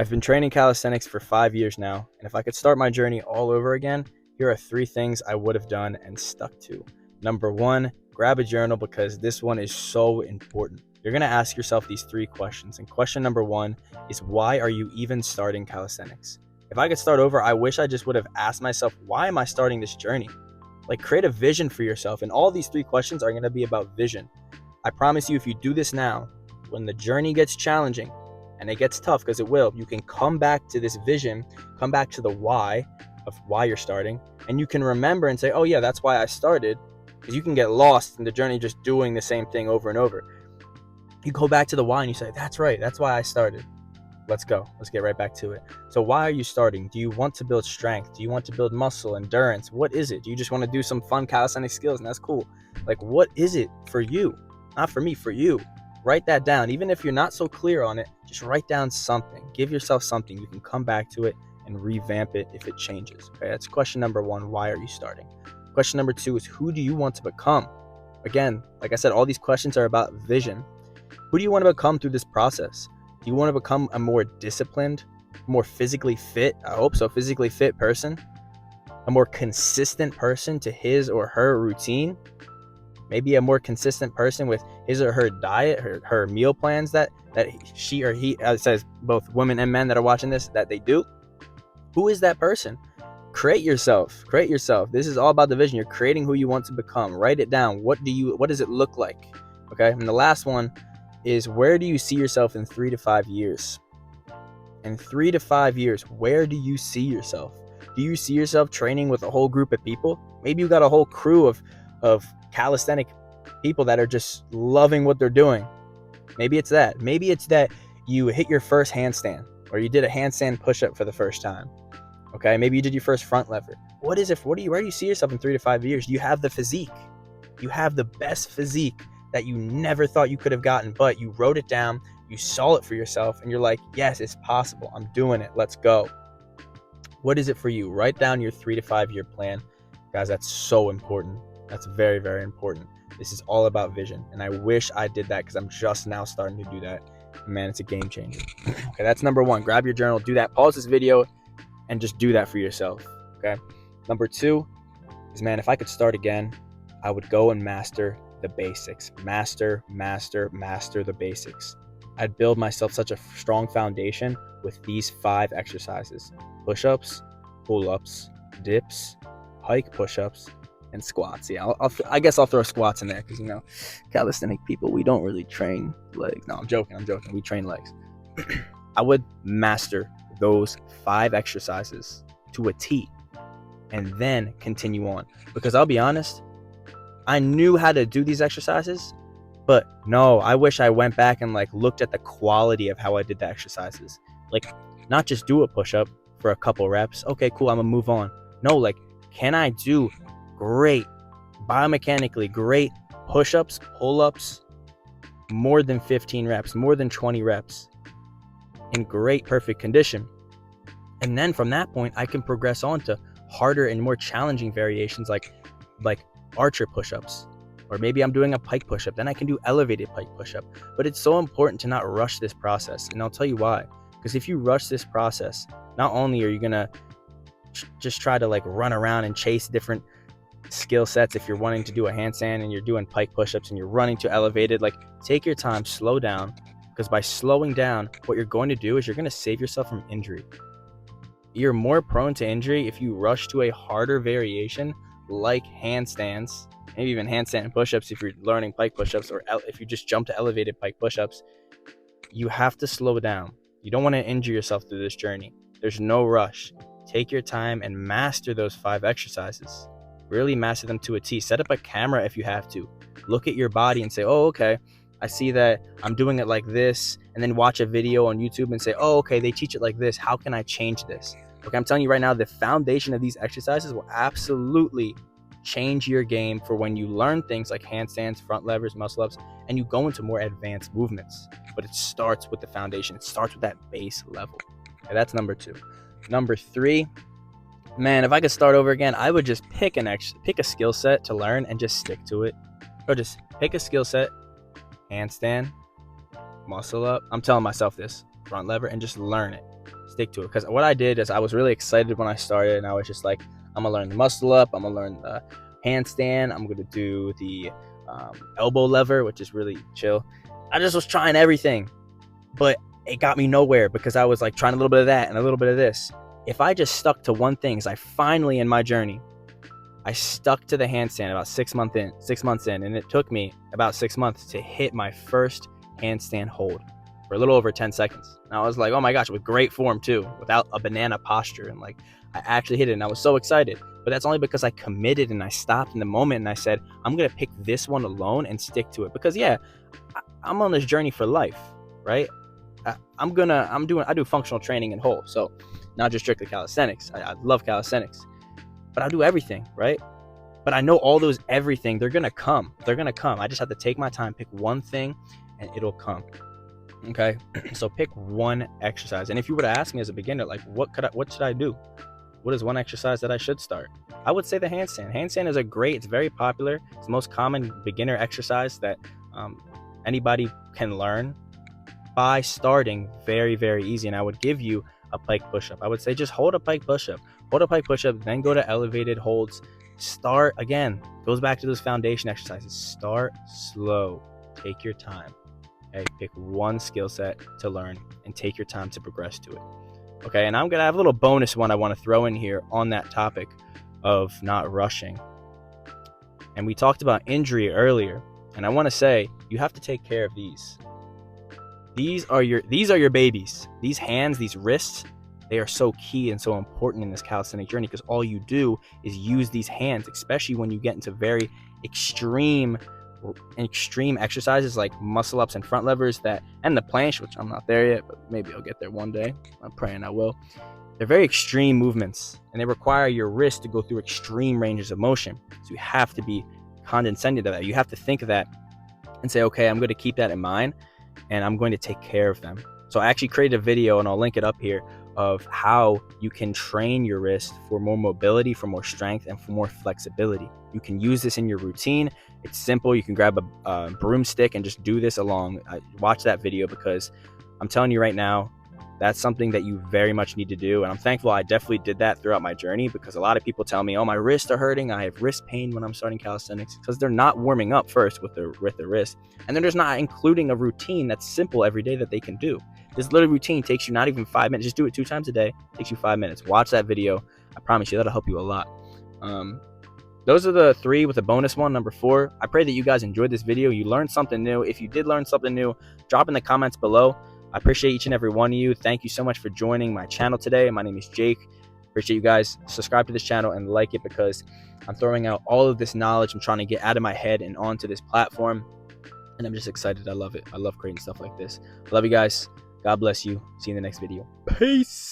I've been training calisthenics for 5 years now, and if I could start my journey all over again, here are 3 things I would have done and stuck to. Number 1, grab a journal because this one is so important. You're going to ask yourself these 3 questions, and question number 1 is, why are you even starting calisthenics? If I could start over, I wish I just would have asked myself, why am I starting this journey? Like, create a vision for yourself, and all these 3 questions are going to be about vision. I promise you, if you do this now, when the journey gets challenging, and it gets tough, because it will, you can come back to this vision, come back to the why of why you're starting, and you can remember and say, oh yeah, that's why I started, because you can get lost in the journey just doing the same thing over and over. You go back to the why and you say, that's right, that's why I started. Let's go. Let's get right back to it. So why are you starting? Do you want to build strength? Do you want to build muscle, endurance? What is it? Do you just want to do some fun calisthenic skills? And that's cool. Like, what is it for you? Not for me, for you. Write that down. Even if you're not so clear on it, just write down something. Give yourself something. You can come back to it and revamp it if it changes. Okay, that's question number 1. Why are you starting? Question number 2 is, who do you want to become? Again, like I said, all these questions are about vision. Who do you want to become through this process? Do you want to become a more disciplined, more physically fit, I hope so, physically fit person? A more consistent person to his or her routine? Maybe a more consistent person with his or her diet, her meal plans that she or he, it says both women and men that are watching this, that they do. Who is that person? Create yourself. This is all about the vision. You're creating who you want to become. Write it down. What does it look like? Okay. And the last one is, where do you see yourself in 3 to 5 years? In 3 to 5 years, where do you see yourself? Do you see yourself training with a whole group of people? Maybe you got a whole crew of calisthenic people that are just loving what they're doing. Maybe it's that. Maybe it's that you hit your first handstand, or you did a handstand push-up for the first time. Okay, maybe you did your first front lever. Where do you see yourself in 3 to 5 years? You have the physique. You have the best physique that you never thought you could have gotten, but you wrote it down, you saw it for yourself, and you're like, yes, it's possible. I'm doing it. Let's go. What is it for you? Write down your 3 to 5 year plan. Guys, that's so important. That's very, very important. This is all about vision. And I wish I did that, because I'm just now starting to do that. Man, it's a game changer. Okay, that's number 1. Grab your journal, do that. Pause this video and just do that for yourself. Okay. Number 2 is, man, if I could start again, I would go and master the basics. Master the basics. I'd build myself such a strong foundation with these 5 exercises: push-ups, pull-ups, dips, pike push-ups, and squats. Yeah, I guess I'll throw squats in there, because, calisthenic people, we don't really train legs. No, I'm joking. We train legs. I would master those 5 exercises to a T and then continue on, because I'll be honest, I knew how to do these exercises, but no, I wish I went back and looked at the quality of how I did the exercises. Not just do a push-up for a couple reps. Okay, cool, I'm gonna move on. No, can I do great, biomechanically great push-ups, pull-ups, more than 15 reps, more than 20 reps in great, perfect condition? And then from that point, I can progress on to harder and more challenging variations like archer push-ups, or maybe I'm doing a pike push-up, then I can do elevated pike push-up. But it's so important to not rush this process, and I'll tell you why. Because if you rush this process, not only are you gonna just try to run around and chase different skill sets. If you're wanting to do a handstand and you're doing pike push-ups and you're running to elevated, take your time, slow down, because by slowing down, what you're going to do is you're going to save yourself from injury. You're more prone to injury if you rush to a harder variation like handstands, maybe even handstand push-ups if you're learning pike push-ups, or if you just jump to elevated pike push-ups. You have to slow down. You don't want to injure yourself through this journey. There's no rush. Take your time and master those 5 exercises. Really master them to a T. Set up a camera if you have to. Look at your body and say, oh, okay, I see that I'm doing it like this, and then watch a video on YouTube and say, oh, okay, they teach it like this. How can I change this? Okay, I'm telling you right now, the foundation of these exercises will absolutely change your game for when you learn things like handstands, front levers, muscle ups, and you go into more advanced movements. But it starts with the foundation. It starts with that base level. Okay, that's number 2. Number 3, man, if I could start over again, I would just pick a skill set to learn and just stick to it. Or just pick a skill set, handstand, muscle up. I'm telling myself this, front lever, and just learn it. Stick to it. Because what I did is I was really excited when I started, and I was just like, I'm gonna learn the muscle up, I'm gonna learn the handstand, I'm gonna do the elbow lever, which is really chill. I just was trying everything, but it got me nowhere because I was like trying a little bit of that and a little bit of this. If I just stuck to one thing, I finally in my journey, I stuck to the handstand about 6 months in, and it took me about 6 months to hit my first handstand hold for a little over 10 seconds. And I was like, oh my gosh, with great form too, without a banana posture. And like, I actually hit it and I was so excited. But that's only because I committed and I stopped in the moment and I said, I'm going to pick this one alone and stick to it. Because yeah, I'm on this journey for life, right? I do functional training in whole. So not just strictly calisthenics. I love calisthenics, but I do everything, right? But I know all those everything, they're going to come. I just have to take my time, pick one thing, and it'll come. Okay. So pick one exercise. And if you were to ask me as a beginner, like, what should I do? What is one exercise that I should start? I would say the handstand. Handstand is it's very popular. It's the most common beginner exercise that anybody can learn by starting very, very easy. And I would give you a pike push-up. I would say just hold a pike push-up, then go to elevated holds. Start again, goes back to those foundation exercises. Start slow, take your time. Okay, pick one skill set to learn and take your time to progress to it. Okay, and I'm gonna have a little bonus one I want to throw in here on that topic of not rushing. And we talked about injury earlier, and I want to say you have to take care of these. These are your babies. These hands, these wrists, they are so key and so important in this calisthenic journey because all you do is use these hands, especially when you get into very extreme exercises like muscle ups and front levers and the planche, which I'm not there yet, but maybe I'll get there one day. I'm praying I will. They're very extreme movements and they require your wrist to go through extreme ranges of motion. So you have to be condescending to that. You have to think of that and say, okay, I'm going to keep that in mind and I'm going to take care of them. So I actually created a video, and I'll link it up here, of how you can train your wrist for more mobility, for more strength, and for more flexibility. You can use this in your routine. It's simple. You can grab a broomstick and just do this along. Watch that video because I'm telling you right now, that's something that you very much need to do. And I'm thankful I definitely did that throughout my journey because a lot of people tell me, oh, my wrists are hurting. I have wrist pain when I'm starting calisthenics because they're not warming up first with their wrist. And they're just not including a routine that's simple every day that they can do. This little routine takes you not even 5 minutes. Just do it 2 times a day. It takes you 5 minutes. Watch that video. I promise you that'll help you a lot. Those are the 3 with a bonus one, number 4. I pray that you guys enjoyed this video. You learned something new. If you did learn something new, drop in the comments below. I appreciate each and every one of you. Thank you so much for joining my channel today. My name is Jake. Appreciate you guys. Subscribe to this channel and like it because I'm throwing out all of this knowledge I'm trying to get out of my head and onto this platform. And I'm just excited. I love it. I love creating stuff like this. I love you guys. God bless you. See you in the next video. Peace.